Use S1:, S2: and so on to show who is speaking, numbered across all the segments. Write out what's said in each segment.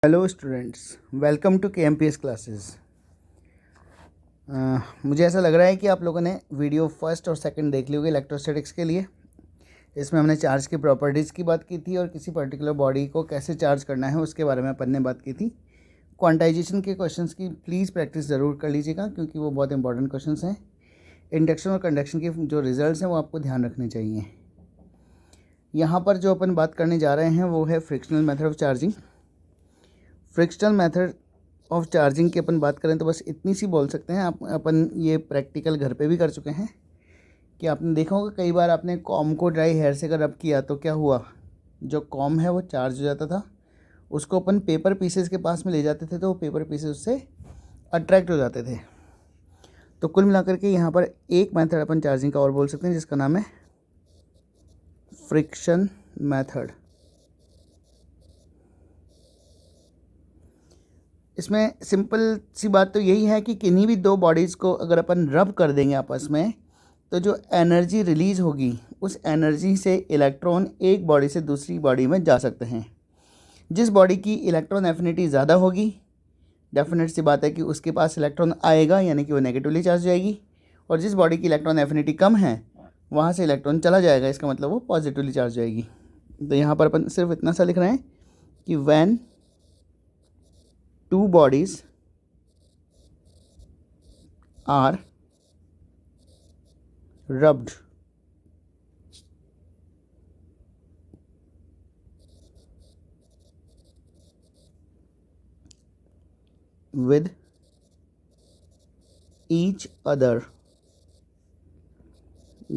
S1: Hello students, welcome to KMPS classes. मुझे ऐसा लग रहा है कि आप लोगों ने वीडियो फर्स्ट और सेकंड देख ली होगी इलेक्ट्रोस्टैटिक्स के लिए। इसमें हमने चार्ज की प्रॉपर्टीज़ की बात की थी और किसी पर्टिकुलर बॉडी को कैसे चार्ज करना है उसके बारे में अपन ने बात की थी। क्वांटाइजेशन के क्वेश्चंस की प्लीज़ प्रैक्टिस ज़रूर कर लीजिएगा क्योंकि वो बहुत इंपॉर्टेंट क्वेश्चंस हैं। इंडक्शन और कंडक्शन के जो रिजल्ट्स हैं वो आपको ध्यान रखने चाहिए। यहाँ पर जो अपन बात करने जा रहे हैं वो है frictional method of charging. Frictional method of charging की अपन बात करें तो बस इतनी सी बोल सकते हैं। अपन ये प्रैक्टिकल घर पे भी कर चुके हैं कि आपने देखा होगा कई बार आपने कॉम को ड्राई हेयर से अगर रब किया तो क्या हुआ, जो कॉम है वो चार्ज हो जाता था। उसको अपन पेपर पीसेस के पास में ले जाते थे तो वो पेपर पीसेस उससे अट्रैक्ट हो जाते थे। तो कुल मिलाकर के यहाँ पर एक मेथड अपन चार्जिंग का और बोल सकते हैं जिसका नाम है फ्रिक्शन मेथड। इसमें सिंपल सी बात तो यही है कि किन्हीं भी दो बॉडीज़ को अगर अपन रब कर देंगे आपस में तो जो एनर्जी रिलीज़ होगी उस एनर्जी से इलेक्ट्रॉन एक बॉडी से दूसरी बॉडी में जा सकते हैं। जिस बॉडी की इलेक्ट्रॉन एफिनिटी ज़्यादा होगी, डेफिनेट सी बात है कि उसके पास इलेक्ट्रॉन आएगा, यानी कि वो नेगेटिवली चार्ज जाएगी। और जिस बॉडी की इलेक्ट्रॉन एफिनिटी कम है वहाँ से इलेक्ट्रॉन चला जाएगा, इसका मतलब वो पॉजिटिवली चार्ज जाएगी। तो यहाँ पर अपन सिर्फ इतना सा लिख रहे हैं कि when two bodies are rubbed with each other,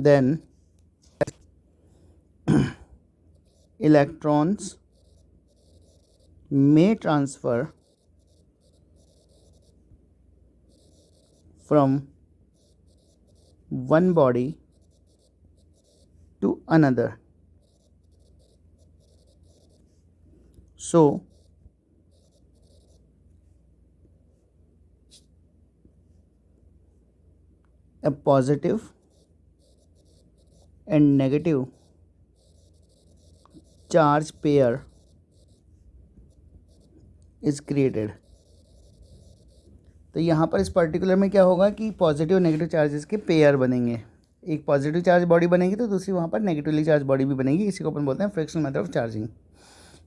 S1: then electrons may transfer from one body to another. So a positive and negative charge pair is created. तो यहाँ पर इस पर्टिकुलर में क्या होगा कि पॉजिटिव और नेगेटिव चार्जेस के पेयर बनेंगे। एक पॉजिटिव चार्ज बॉडी बनेगी तो दूसरी वहाँ पर नेगेटिवली चार्ज बॉडी भी बनेगी। इसी को अपन बोलते हैं फ्रिक्शनल मेथड ऑफ चार्जिंग।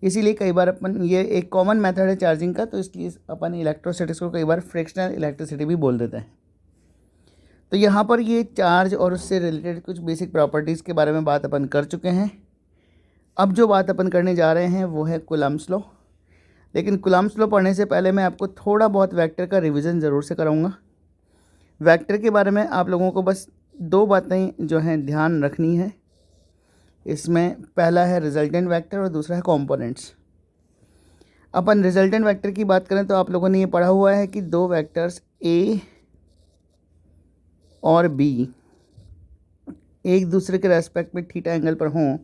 S1: इसीलिए कई बार अपन, ये एक कॉमन मेथड है चार्जिंग का, तो इसलिए अपन इलेक्ट्रोस्टैटिक्स को कई बार फ्रिक्शनल इलेक्ट्रिसिटी भी बोल देते हैं। तो यहाँ पर ये चार्ज और उससे रिलेटेड कुछ बेसिक प्रॉपर्टीज़ के बारे में बात अपन कर चुके हैं। अब जो बात अपन करने जा रहे हैं वो है कूलम्ब्स लॉ। लेकिन कूलम्ब्स लॉ पढ़ने से पहले मैं आपको थोड़ा बहुत वेक्टर का रिवीजन ज़रूर से कराऊंगा। वेक्टर के बारे में आप लोगों को बस दो बातें जो हैं ध्यान रखनी है। इसमें पहला है रिजल्टेंट वेक्टर और दूसरा है कंपोनेंट्स। अपन रिजल्टेंट वेक्टर की बात करें तो आप लोगों ने ये पढ़ा हुआ है कि दो वेक्टर्स ए और बी एक दूसरे के रेस्पेक्ट में थीटा एंगल पर हों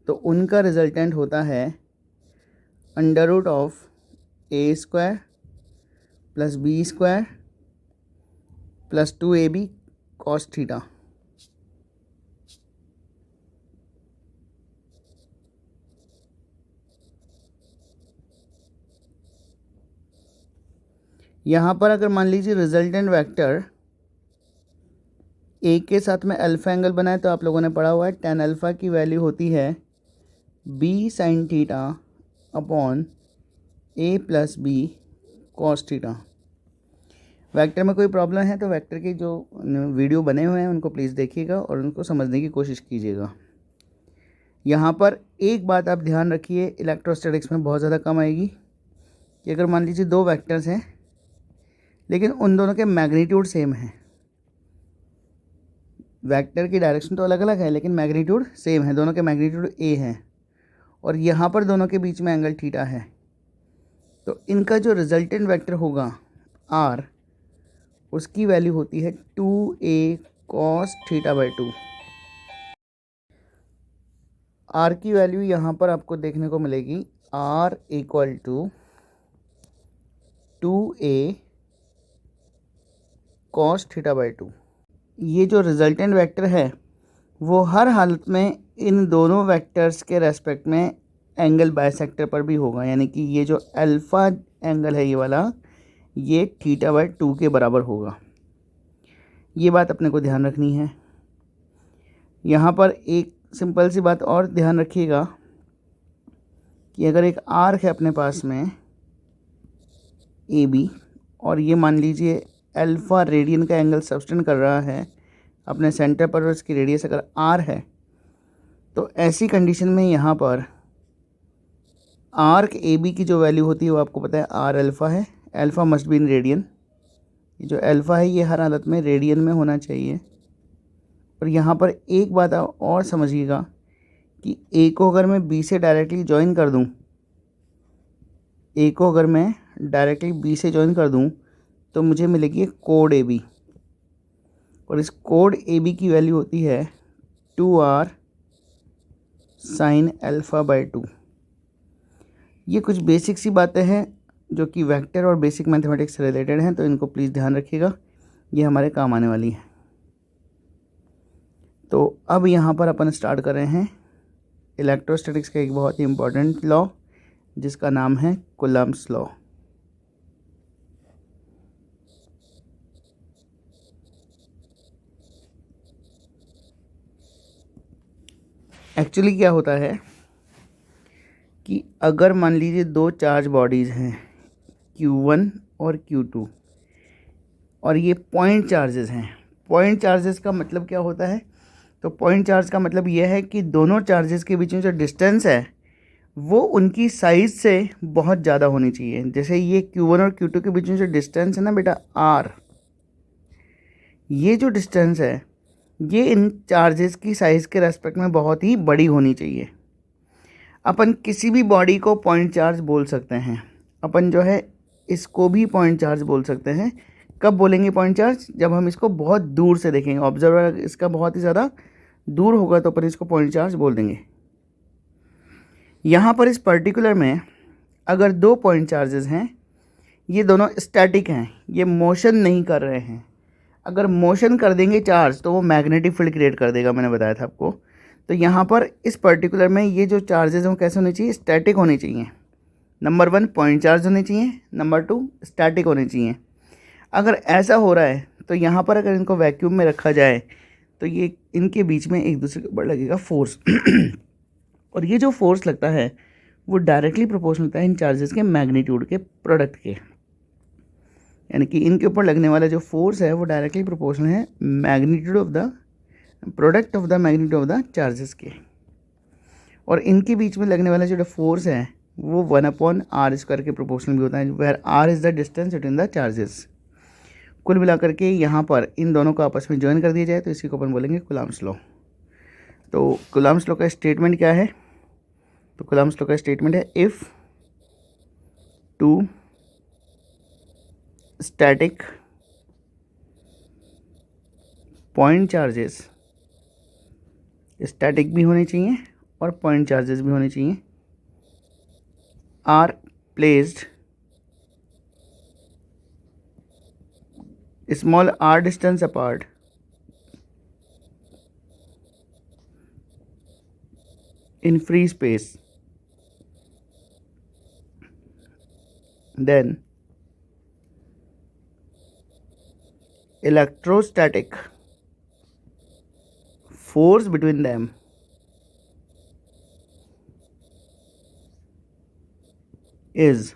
S1: तो उनका रिजल्टेंट होता है under root of a square plus b square plus 2ab cos theta. यहाँ पर अगर मान लीजिए रिजल्टेंट वेक्टर ए के साथ में अल्फ़ा एंगल बनाए तो आप लोगों ने पढ़ा हुआ है tan अल्फ़ा की वैल्यू होती है b sin theta upon a plus b cos theta. Vector में कोई प्रॉब्लम है तो वेक्टर के जो वीडियो बने हुए हैं उनको प्लीज़ देखिएगा और उनको समझने की कोशिश कीजिएगा। यहाँ पर एक बात आप ध्यान रखिए, इलेक्ट्रोस्टैटिक्स में बहुत ज़्यादा कम आएगी कि अगर मान लीजिए दो वेक्टर्स हैं लेकिन उन दोनों के मैग्नीट्यूड सेम हैं। वेक्टर की डायरेक्शन तो अलग अलग है लेकिन मैग्नीट्यूड सेम है, दोनों के मैग्नीट्यूड ए हैं और यहाँ पर दोनों के बीच में एंगल थीटा है। तो इनका जो रिजल्टेंट वेक्टर होगा आर, उसकी वैल्यू होती है 2a cos theta by 2। R की वैल्यू यहाँ पर आपको देखने को मिलेगी R equal to 2a cos theta by 2। ये जो रिजल्टेंट वेक्टर है वो हर हालत में इन दोनों वेक्टर्स के रेस्पेक्ट में एंगल बाइसेक्टर पर भी होगा, यानी कि ये जो अल्फ़ा एंगल है ये वाला, ये θ/2 के बराबर होगा। ये बात अपने को ध्यान रखनी है। यहाँ पर एक सिंपल सी बात और ध्यान रखिएगा कि अगर एक आर्क है अपने पास में ए बी, और ये मान लीजिए अल्फ़ा रेडियन का एंगल सब्टेंड कर रहा है अपने सेंटर पर, और इसकी रेडियस अगर आर है, तो ऐसी कंडीशन में यहाँ पर आर्क ए बी की जो वैल्यू होती है वो आपको पता है आर अल्फ़ा है। Alpha must be in radian. ये जो अल्फ़ा है ये हर हालत में रेडियन में होना चाहिए। और यहाँ पर एक बात और समझिएगा कि ए को अगर मैं बी से डायरेक्टली ज्वाइन कर दूँ, ए को अगर मैं डायरेक्टली बी से ज्वाइन कर दूँ तो मुझे मिलेगी कोड ए बी, और इस कोड ए बी की वैल्यू होती है 2r sin α/2। ये कुछ बेसिक सी बातें हैं जो कि वेक्टर और बेसिक मैथमेटिक्स से रिलेटेड हैं, तो इनको प्लीज़ ध्यान रखिएगा, ये हमारे काम आने वाली है। तो अब यहाँ पर अपन स्टार्ट कर रहे हैं इलेक्ट्रोस्टैटिक्स का एक बहुत ही इम्पोर्टेंट लॉ जिसका नाम है कूलम्ब्स लॉ। एक्चुअली क्या होता है कि अगर मान लीजिए दो चार्ज बॉडीज़ हैं Q1 और Q2, और ये पॉइंट चार्जेस हैं। पॉइंट चार्जेस का मतलब क्या होता है? तो पॉइंट चार्ज का मतलब ये है कि दोनों चार्जेस के बीच में जो डिस्टेंस है वो उनकी साइज़ से बहुत ज़्यादा होनी चाहिए। जैसे ये Q1 और Q2 के बीच में जो डिस्टेंस है ना बेटा R, ये जो डिस्टेंस है ये इन चार्जेस की साइज़ के रेस्पेक्ट में बहुत ही बड़ी होनी चाहिए। अपन किसी भी बॉडी को पॉइंट चार्ज बोल सकते हैं। अपन जो है इसको भी पॉइंट चार्ज बोल सकते हैं। कब बोलेंगे पॉइंट चार्ज? जब हम इसको बहुत दूर से देखेंगे। ऑब्जर्वर इसका बहुत ही ज़्यादा दूर होगा तो अपन इसको पॉइंट चार्ज बोल देंगे। यहाँ पर इस पर्टिकुलर में अगर दो पॉइंट चार्जेस हैं, ये दोनों स्टैटिक हैं, ये मोशन नहीं कर रहे हैं। अगर मोशन कर देंगे चार्ज तो वो मैग्नेटिक फील्ड क्रिएट कर देगा, मैंने बताया था आपको। तो यहाँ पर इस पर्टिकुलर में ये जो चार्जेस हैं कैसे होने चाहिए? स्टैटिक होने चाहिए। नंबर 1 पॉइंट चार्ज होने चाहिए, नंबर 2 स्टैटिक होने चाहिए। अगर ऐसा हो रहा है तो यहाँ पर अगर इनको वैक्यूम में रखा जाए तो ये इनके बीच में एक दूसरे के ऊपर लगेगा फोर्स और ये जो फोर्स लगता है वो डायरेक्टली प्रोपोर्शनल होता है इन चार्जेस के मैग्नीट्यूड के प्रोडक्ट के। यानी कि इनके ऊपर लगने वाला जो फोर्स है वो डायरेक्टली प्रोपोर्शनल है magnitude of the product of the magnitude of the charges के। और इनके बीच में लगने वाला जो फोर्स है वो 1/r² के प्रोपोर्शनल भी होता है, where r is the distance between the charges. कुल मिलाकर के यहाँ पर इन दोनों को आपस में ज्वाइन कर दिया जाए तो इसी को अपन बोलेंगे कूलम्ब्स लॉ। तो कूलम्ब्स लॉ का स्टेटमेंट क्या है? तो कूलम्ब्स लॉ का स्टेटमेंट है if two static point charges, static भी होने चाहिए और पॉइंट चार्जेस भी होने चाहिए, are placed small r distance apart in free space, then electrostatic force between them is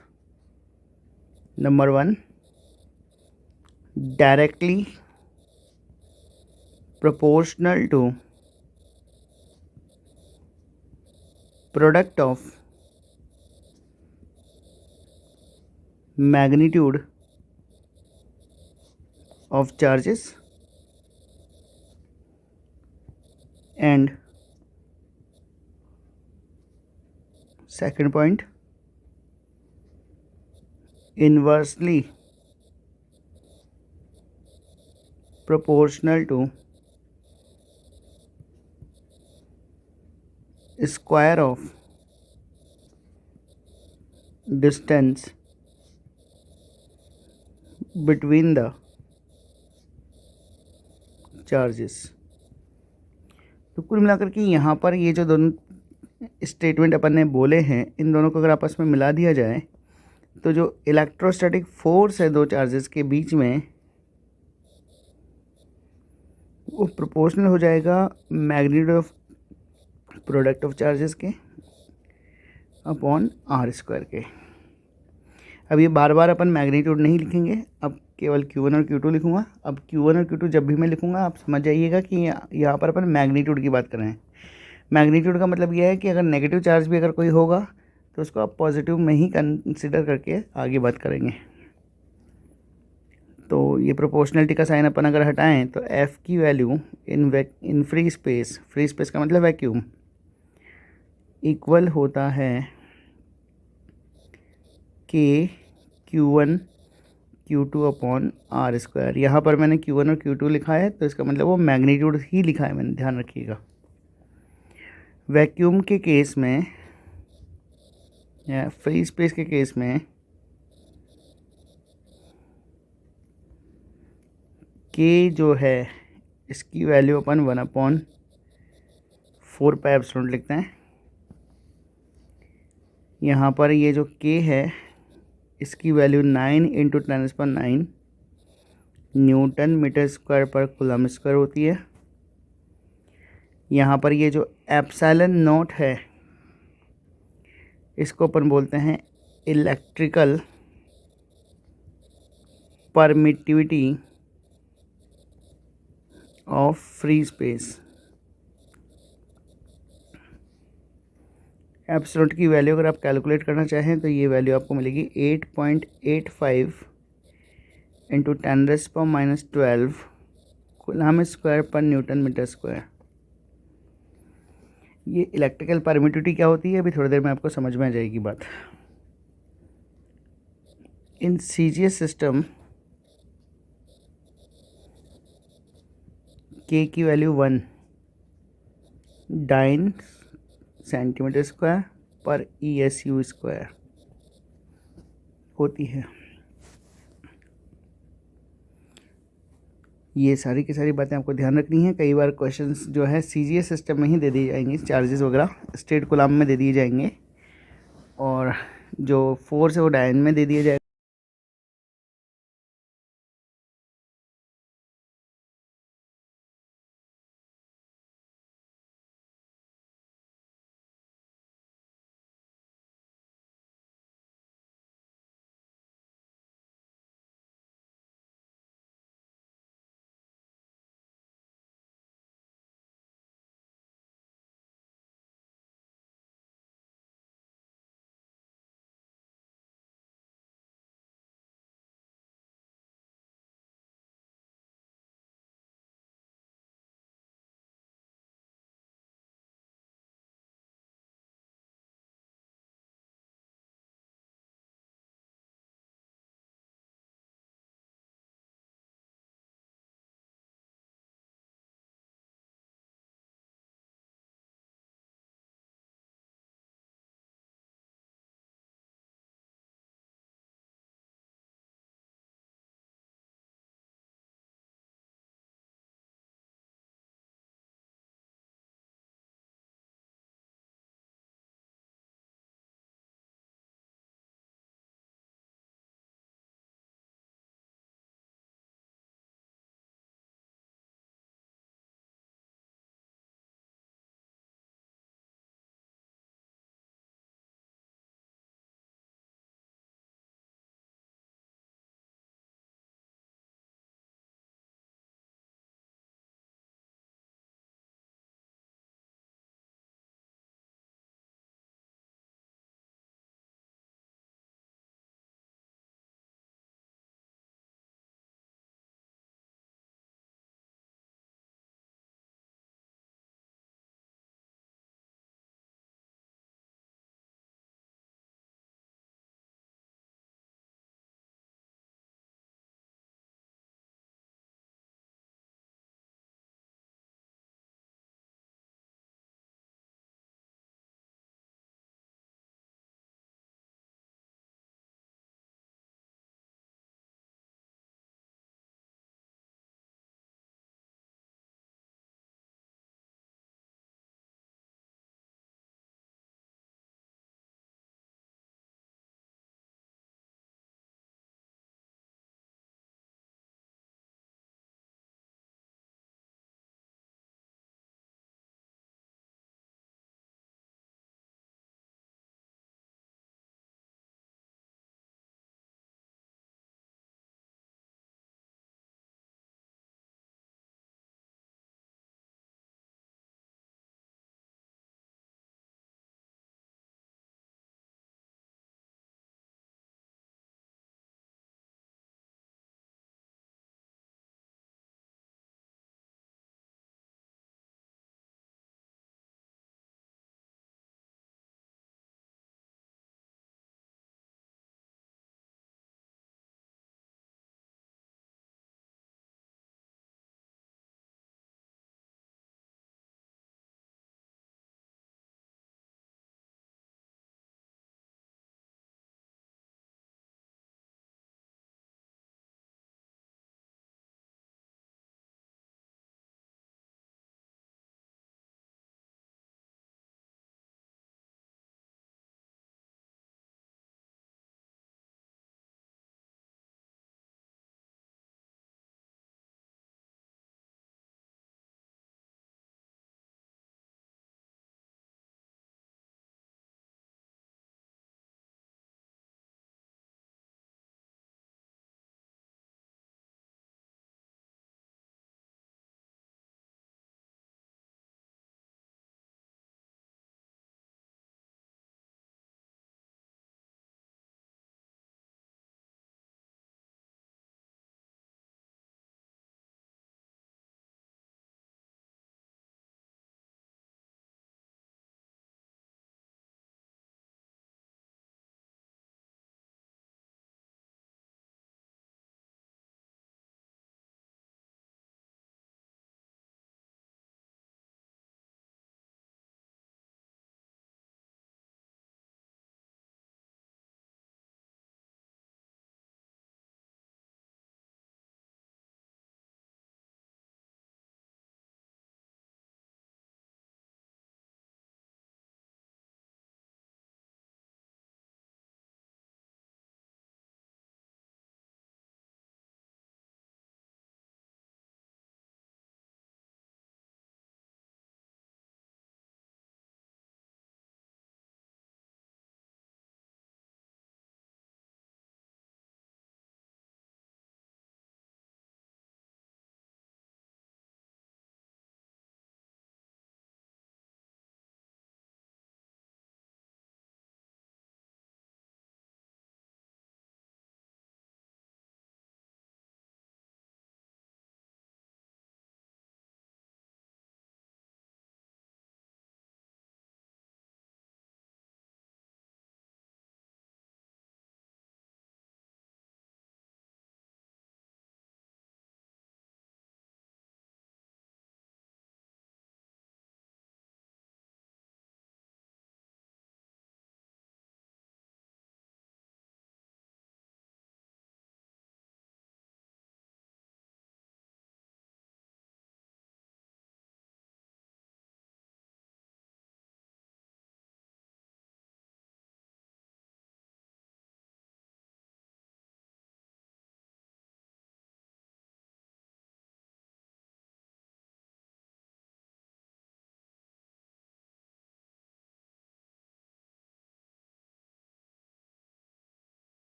S1: number 1 directly proportional to product of magnitude of charges and second point inversely proportional to square of distance between the charges। तो कुल मिलाकर के यहाँ पर ये जो दोनों statement अपन ने बोले हैं, इन दोनों को अगर आपस में मिला दिया जाए तो जो इलेक्ट्रोस्टैटिक फोर्स है दो चार्जेस के बीच में वो प्रोपोर्शनल हो जाएगा magnitude of product of charges के अपॉन आर स्क्वायर के। अब ये बार बार अपन मैग्नीट्यूड नहीं लिखेंगे, अब केवल Q1 और Q2 लिखूँगा। अब Q1 और Q2 जब भी मैं लिखूँगा आप समझ जाइएगा कि यहाँ पर अपन मैग्नीट्यूड की बात कर रहे हैं। मैग्नीट्यूड का मतलब यह है कि अगर नेगेटिव चार्ज भी अगर कोई होगा तो उसको आप पॉजिटिव में ही कंसिडर करके आगे बात करेंगे। तो ये प्रोपोर्शनलिटी का साइन अपन अगर हटाएं तो F की वैल्यू इन फ्री स्पेस का मतलब वैक्यूम इक्वल होता है K Q1 Q2 upon are square. यहाँ पर मैंने Q1 और Q2 लिखा है तो इसका मतलब वो मैग्नीट्यूड ही लिखा है मैंने, ध्यान रखिएगा। वैक्यूम के केस में या फ्री स्पेस के केस में K जो है इसकी वैल्यू अपन 1/4πε लिखते हैं। यहाँ पर ये जो K है इसकी वैल्यू 9 × 10⁹ न्यूटन मीटर स्क्वायर पर कूलम स्क्वायर होती है। यहाँ पर ये जो एप्सिलॉन नॉट है इसको अपन बोलते हैं electrical permittivity of free space. Epsilon की वैल्यू अगर आप कैलकुलेट करना चाहें तो ये वैल्यू आपको मिलेगी 8.85 × 10⁻12 कूलम स्क्वायर पर न्यूटन मीटर स्क्वायर। ये इलेक्ट्रिकल परमिटिविटी क्या होती है अभी थोड़ी देर में आपको समझ में आ जाएगी बात। इन CGS सिस्टम K की वैल्यू 1 9 सेंटीमीटर स्क्वायर पर ESU स्क्वायर होती है। ये सारी की सारी बातें आपको ध्यान रखनी है। कई बार क्वेश्चंस जो है CGS सिस्टम में ही दे दिए जाएंगे, चार्जेस वगैरह स्टेट कॉलम में दे दिए जाएंगे और जो फोर्स है वो डायन में दे दिया जाएगा।